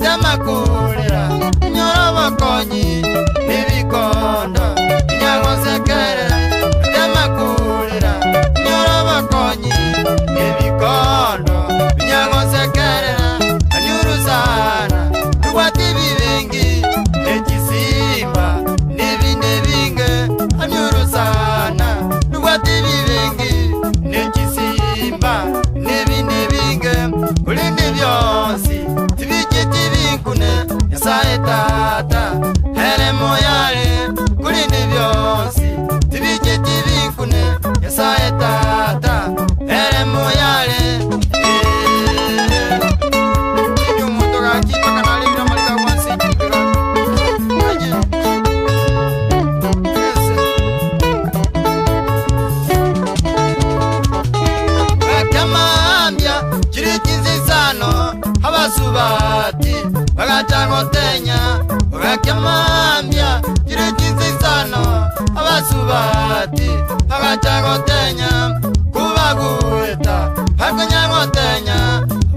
Tamakurira nyoroba konyi nibikondo nyagosekere tamakurira nyoroba konyi nibikondo nyagosekere anyuruzana rwati bibengi ekisimba nibinde binge anyuruzana rwati bibengi nekisimba nibinde binge ulinde byonsi kune yasaye tata hele moyale kulinde byonsi tibije tibikune yasaye tata hele moyale iyo mundo gakita kanali na malika kwansi akamambya kirikinzisano habasubati bagacangotenya bagakemambya kirekizisano abasubati bagacangotenya kubagueta bakanyangotenya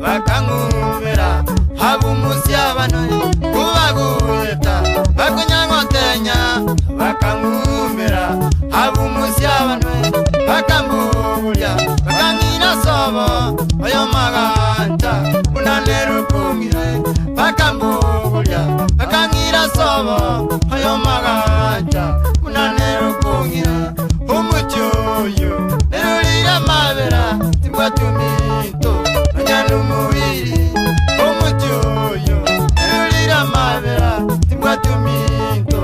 bakangumira habumusyabano kubagueta bakanyangotenya bakangumira habumusyabano bakambulya bakangina sobo oyo maganta unanerukungire bakambulya bakangira sobo ayo maganja unanerukungire umucyuyu nerurira mabera tibwatumito nyanumubiri umucyuyu nerurira mabera tibwatumito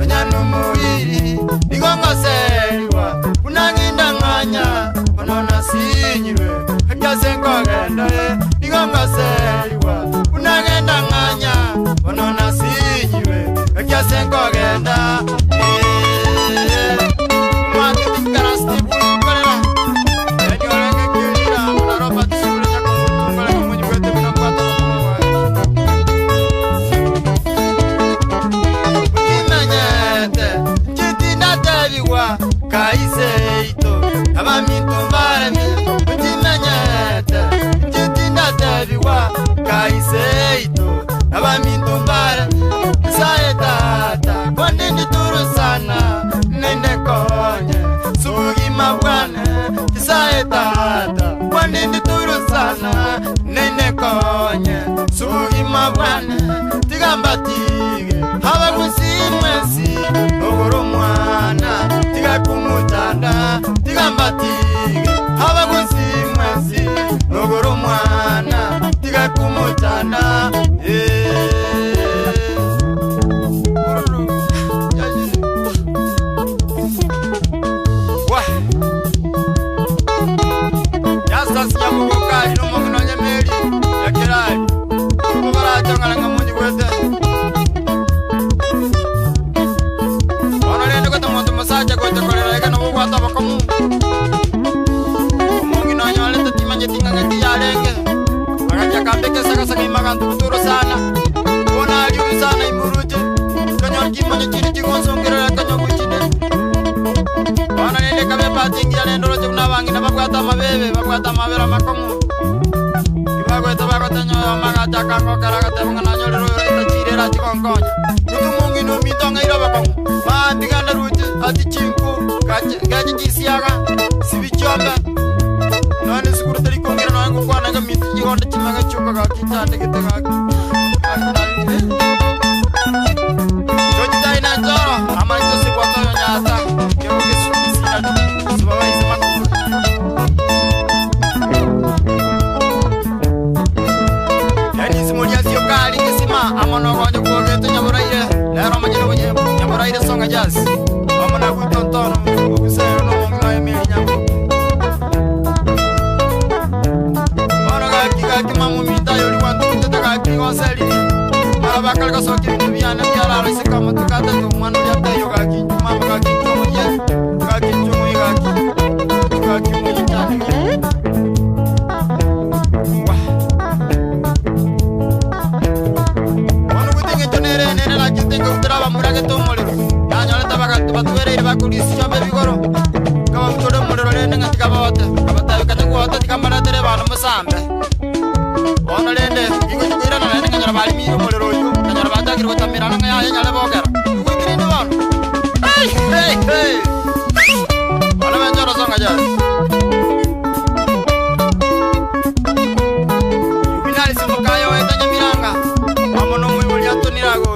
nyanumubiri igongoseriwa unanginda nganya onona sinyirwe akasenkogenda igongoseriwa unagenda nganya onona sinyiwe akasenkogenda mwakitikaraste bukorera enyolenge kirira unaroba tsule nyakutunga munyi kwete binapata kimenyete kitinda tabiwa kaiseito abamintumbareme kimenyete kitinda tabiwa kaiseito abamintumbara saetata kondindi turusana nende konye sugima bwana saetata kondindi turusana nende konye sugima bwana tigambatige habagusimwesi ogoro mwana tigakumutanda tigambatige habagusimwesi ogoro mwana tigakumutanda bakwata mabera makomu ibagweta bakotanyo magacha kako karagata mangana nyoro itachirera chikonkonya kutumungi no mitonga ira bakomu bandiganda ruti ati chinku gaje kisiaga sibichomba nani sikuru tari kongira nangu kwana ga miti jigonda chimaga chuka ga kitande kitega jojita ina joro amani to sikwato nyata kyo kisina sibawa isma amono gonjo kogeto nyaboraire lero manyiro bonye nyaboraire songa jazz amona gutontono ubusero no ngwa emenya ora ga kika kimamu mita yori wantu tutaka kigoseli mara bakal ga soki biana biara rese kama tukata tu manu yata yoga ki mama ga ki tuye ga ki tuye ga ki munyi tani murage to muliro yanyole tabagatu batwerere bakulisi cyobe bigoro kaba mutore muliro rene ngatika bawata abatayo kate kuwata tikamara tere bana musambe ono rende ingo kwira na rene nganyara bali mi muliro irago